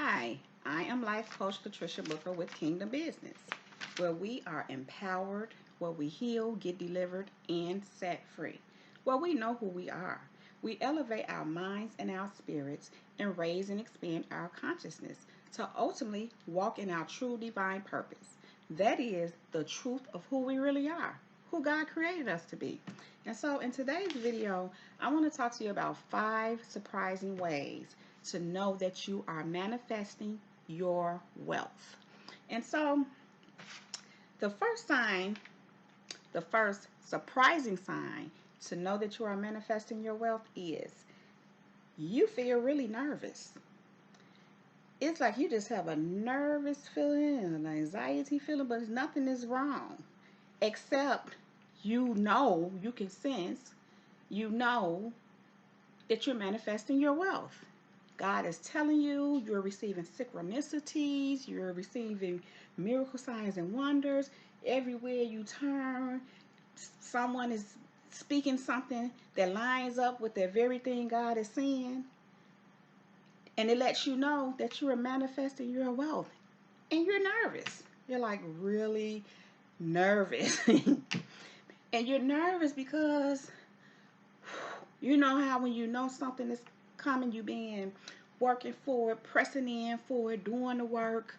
Hi, I am Life Coach Patricia Booker with Kingdom Business, where we are empowered, where we heal, get delivered, and set free, where we know who we are. We elevate our minds and our spirits and raise and expand our consciousness to ultimately walk in our true divine purpose. That is the truth of who we really are, who God created us to be. And so, in today's video, I want to talk to you about 5 surprising ways to know that you are manifesting your wealth. And so, the first sign, the first surprising sign to know that you are manifesting your wealth is you feel really nervous. It's like you just have a nervous feeling and an anxiety feeling, but nothing is wrong except you can sense, you know that you're manifesting your wealth. God is telling you you're receiving synchronicities, you're receiving miracle signs and wonders. Everywhere you turn, someone is speaking something that lines up with the very thing God is saying. And it lets you know that you are manifesting your wealth. And you're nervous. You're like really nervous. And you're nervous because you know how when you know something is coming, you been working for it, pressing in for it, doing the work,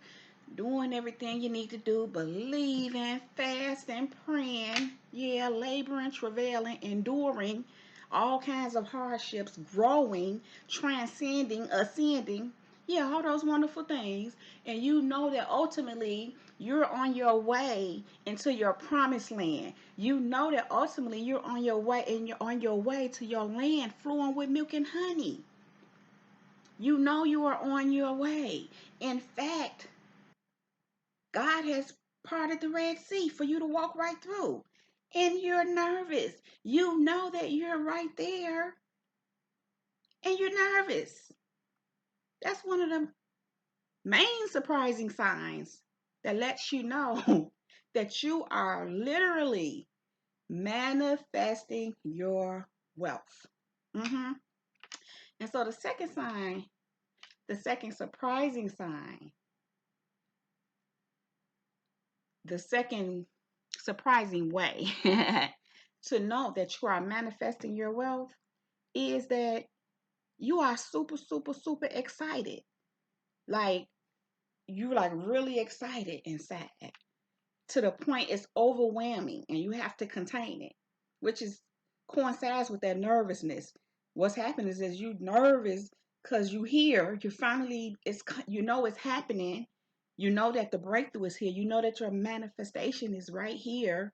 doing everything you need to do, believing, fasting, praying, yeah, laboring, travailing, enduring all kinds of hardships, growing, transcending, ascending. Yeah, all those wonderful things. And you know that ultimately you're on your way into your promised land. You know that ultimately you're on your way and you're on your way to your land flowing with milk and honey. You know you are on your way. In fact, God has parted the Red Sea for you to walk right through. And you're nervous. You know that you're right there and you're nervous. That's one of the main surprising signs that lets you know that you are literally manifesting your wealth. hmm And so the second sign, the second surprising sign, the second surprising way to know that you are manifesting your wealth is that you are super, super, super excited. Like you like really excited inside to the point it's overwhelming and you have to contain it, which is coincides with that nervousness. What's happening is you nervous because you finally it's happening. You know that the breakthrough is here. You know that your manifestation is right here.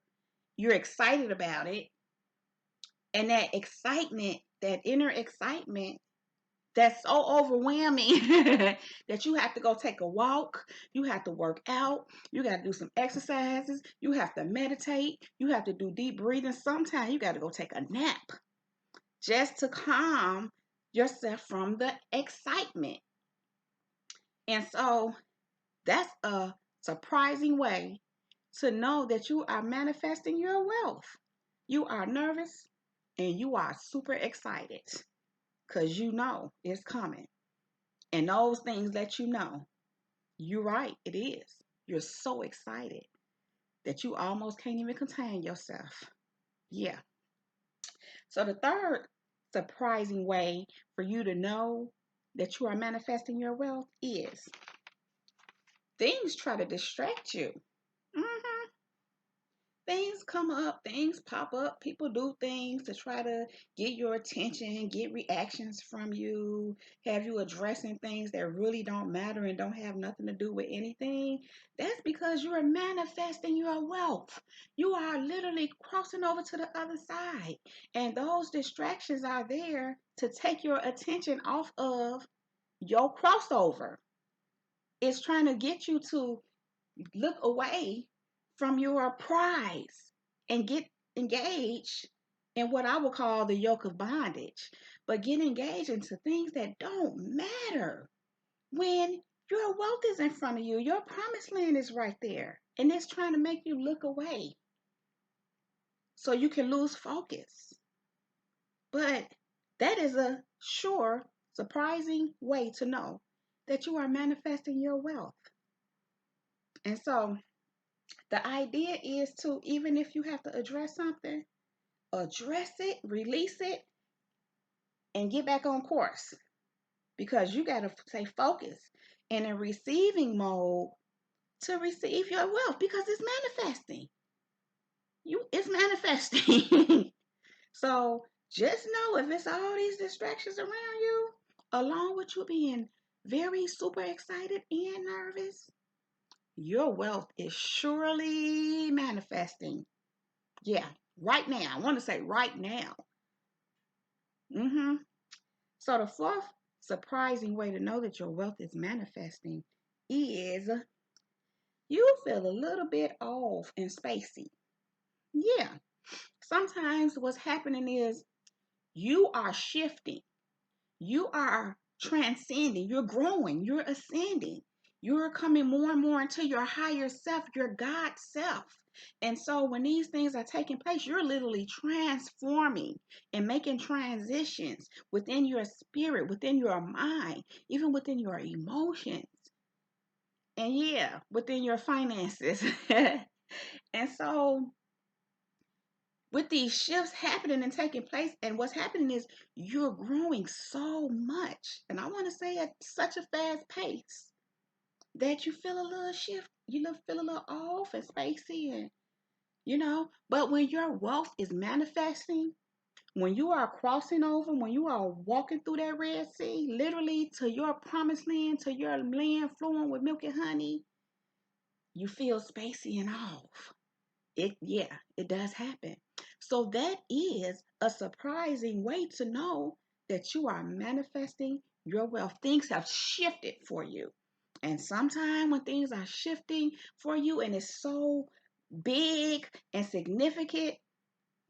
You're excited about it. And that excitement, that inner excitement, that's so overwhelming that you have to go take a walk, you have to work out, you got to do some exercises, you have to meditate, you have to do deep breathing. Sometimes you got to go take a nap just to calm yourself from the excitement. And so that's a surprising way to know that you are manifesting your wealth. You are nervous and you are super excited because you know it's coming. And those things let you know you're right, it is. You're so excited that you almost can't even contain yourself. Yeah. So the third surprising way for you to know that you are manifesting your wealth is things try to distract you. hmm Things come up, things pop up, people do things to try to get your attention, get reactions from you, have you addressing things that really don't matter and don't have nothing to do with anything. That's because you are manifesting your wealth. You are literally crossing over to the other side. And those distractions are there to take your attention off of your crossover. It's trying to get you to look away from your prize and get engaged in what I would call the yoke of bondage. But get engaged into things that don't matter when your wealth is in front of you. Your promised land is right there. And it's trying to make you look away so you can lose focus. But that is a sure, surprising way to know that you are manifesting your wealth. And so the idea is to, even if you have to address something, address it, release it, and get back on course, because you got to stay focused and in receiving mode to receive your wealth, because it's manifesting. It's manifesting. So just know, if it's all these distractions around you, along with you being very super excited and nervous, your wealth is surely manifesting. Yeah, right now. I want to say right now. Mm-hmm. So the fourth surprising way to know that your wealth is manifesting is you feel a little bit off and spacey. Yeah. Sometimes what's happening is you are shifting. You are transcending. You're growing. You're ascending. You're coming more and more into your higher self, your God self. And so when these things are taking place, you're literally transforming and making transitions within your spirit, within your mind, even within your emotions. And yeah, within your finances. And so with these shifts happening and taking place, and what's happening is you're growing so much, and I want to say at such a fast pace, that you feel a little shift, feel a little off and spacey, and but when your wealth is manifesting, when you are crossing over, when you are walking through that Red Sea, literally to your promised land, to your land flowing with milk and honey, you feel spacey and off. It does happen. So that is a surprising way to know that you are manifesting your wealth. Things have shifted for you. And sometimes when things are shifting for you and it's so big and significant,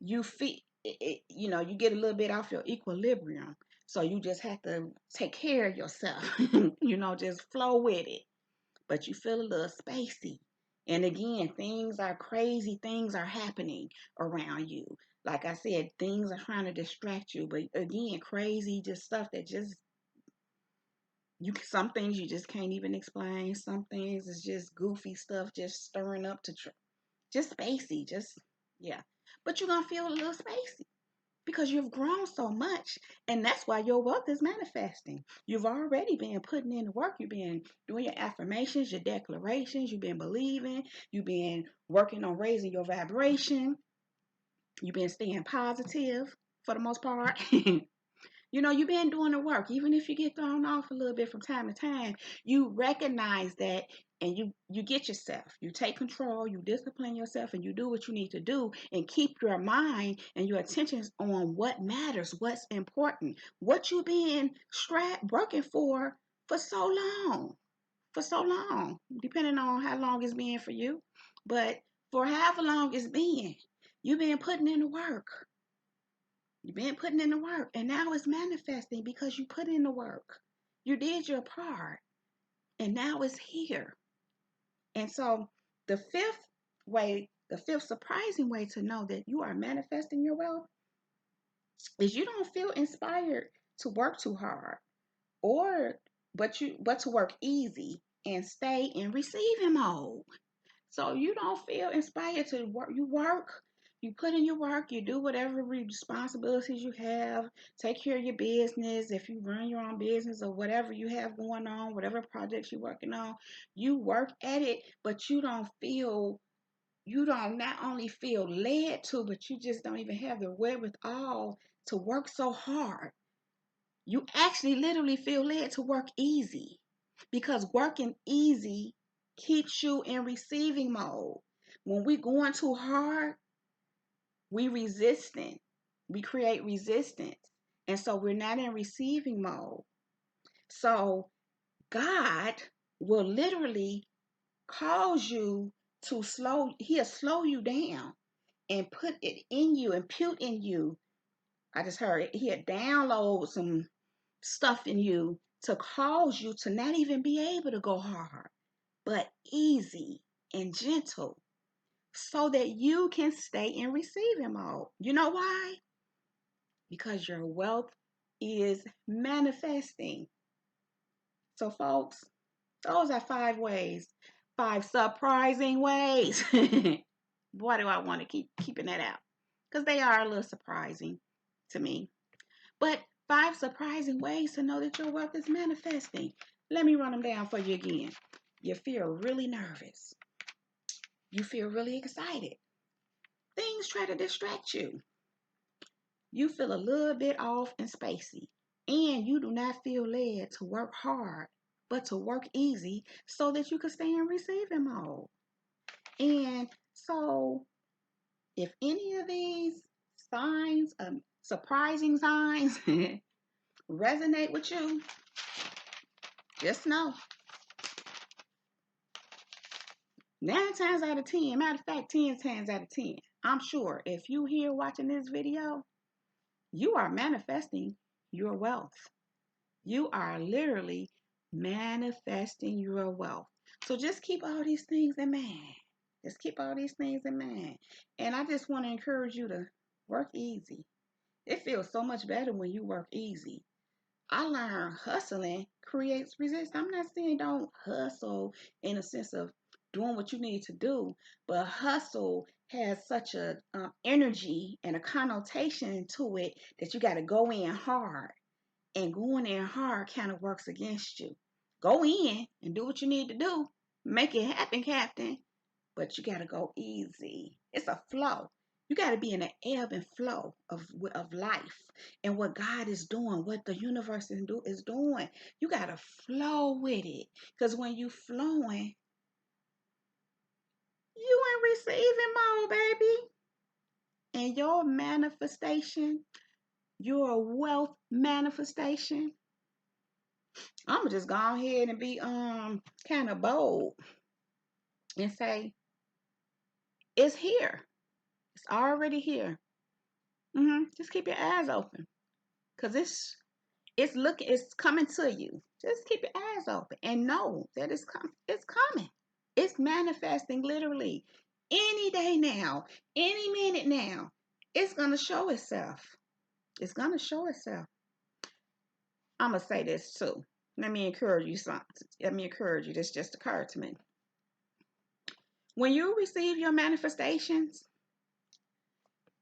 you feel you get a little bit off your equilibrium. So you just have to take care of yourself, just flow with it, but you feel a little spacey. And again, things are crazy, things are happening around you. Like I said, things are trying to distract you, but again, crazy, just stuff that just some things you just can't even explain. Some things is just goofy stuff, just stirring up just spacey, just yeah. But you're gonna feel a little spacey, because you've grown so much, and that's why your wealth is manifesting. You've already been putting in the work. You've been doing your affirmations, your declarations. You've been believing. You've been working on raising your vibration. You've been staying positive for the most part. You've been doing the work. Even if you get thrown off a little bit from time to time, you recognize that, and you get yourself. You take control, you discipline yourself, and you do what you need to do, and keep your mind and your attentions on what matters, what's important, what you've been working for so long, depending on how long it's been for you. But for however long it's been, you've been putting in the work. You've been putting in the work, and now it's manifesting because you put in the work. You did your part, and now it's here. And so the fifth surprising way to know that you are manifesting your wealth is you don't feel inspired to work too hard, or but to work easy and stay in receiving mode. So you don't feel inspired to work. You put in your work, you do whatever responsibilities you have, take care of your business. If you run your own business or whatever you have going on, whatever projects you're working on, you work at it, but you don't not only feel led to, but you just don't even have the wherewithal to work so hard. You actually literally feel led to work easy, because working easy keeps you in receiving mode. When we going too hard, we resistant. We create resistance. And so we're not in receiving mode. So God will literally cause you to he'll slow you down and put it in you, impute in you. I just heard it. He'll download some stuff in you to cause you to not even be able to go hard, but easy and gentle, so that you can stay in receiving mode. You know why? Because your wealth is manifesting. So, folks, those are 5 ways, 5 surprising ways. Why do I want to keep keeping that out? Because they are a little surprising to me. But 5 surprising ways to know that your wealth is manifesting. Let me run them down for you again. You feel really nervous. You feel really excited. Things try to distract you. You feel a little bit off and spacey. And you do not feel led to work hard, but to work easy so that you can stay in receiving mode. And so, if any of these signs, surprising signs, resonate with you, just know 9 times out of 10, matter of fact, 10 times out of 10, I'm sure if you here watching this video, you are manifesting your wealth. You are literally manifesting your wealth. So just keep all these things in mind. Just keep all these things in mind. And I just want to encourage you to work easy. It feels so much better when you work easy. I learned hustling creates resistance. I'm not saying don't hustle in a sense of doing what you need to do, but hustle has such a energy and a connotation to it that you got to go in hard, and going in hard kind of works against you. Go in and do what you need to do, make it happen, Captain, but you got to go easy. It's a flow. You got to be in the ebb and flow of life and what God is doing, what the universe is doing. You got to flow with it, because when you flowing, you in receiving mode, baby. And your manifestation, your wealth manifestation, I'm gonna just go ahead and be kind of bold and say it's here. It's already here. Just keep your eyes open, cause it's coming to you. Just keep your eyes open and know that it's coming. It's coming. It's manifesting literally any day now, any minute now. It's gonna show itself. It's gonna show itself. I'm gonna say this too. Let me encourage you something. Let me encourage you. This just occurred to me. When you receive your manifestations,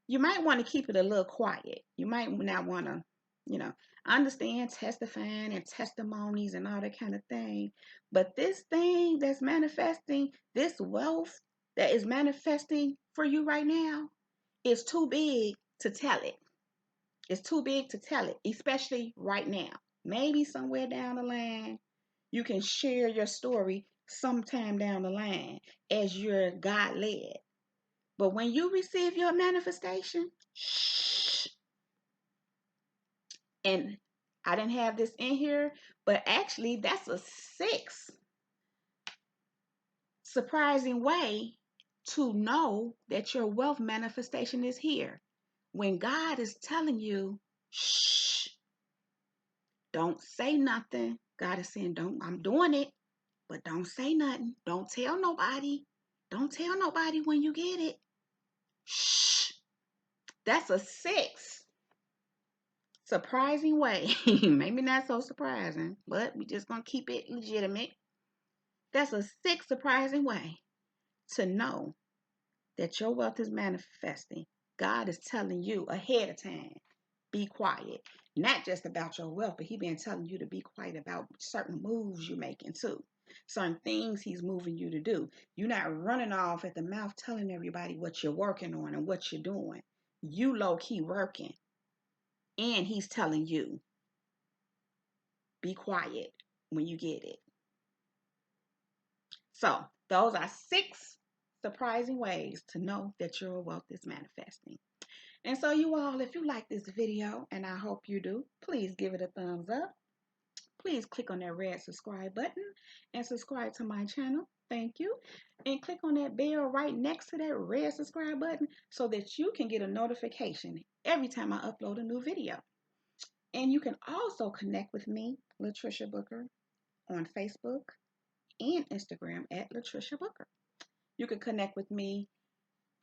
you might want to keep it a little quiet. You might not want to, you know, understand testifying and testimonies and all that kind of thing. But this thing that's manifesting, this wealth that is manifesting for you right now, is too big to tell it. It's too big to tell it, especially right now. Maybe somewhere down the line, you can share your story sometime down the line as you're God led. But when you receive your manifestation, shh. And I didn't have this in here, but actually, that's a 6th surprising way to know that your wealth manifestation is here. When God is telling you, shh, don't say nothing. God is saying, don't, I'm doing it, but don't say nothing. Don't tell nobody. Don't tell nobody when you get it. Shh. That's a 6th surprising way. Maybe not so surprising, but we just gonna keep it legitimate. That's a 6th surprising way to know that your wealth is manifesting. God is telling you ahead of time, be quiet. Not just about your wealth, but He been telling you to be quiet about certain moves you're making too. Certain things He's moving you to do. You're not running off at the mouth telling everybody what you're working on and what you're doing. You low key working. And He's telling you, be quiet when you get it. So, those are 6 surprising ways to know that your wealth is manifesting. And so, you all, if you like this video, and I hope you do, please give it a thumbs up. Please click on that red subscribe button and subscribe to my channel. Thank you. And click on that bell right next to that red subscribe button so that you can get a notification every time I upload a new video. And you can also connect with me, Latricia Booker, on Facebook and Instagram at Latricia Booker. You can connect with me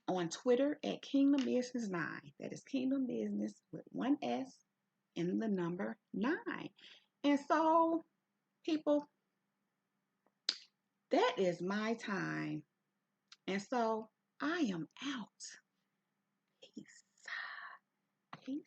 on Twitter at Kingdom Business 9. That is Kingdom Business with 1 S and the number 9. And so People, that is my time. And so I am out.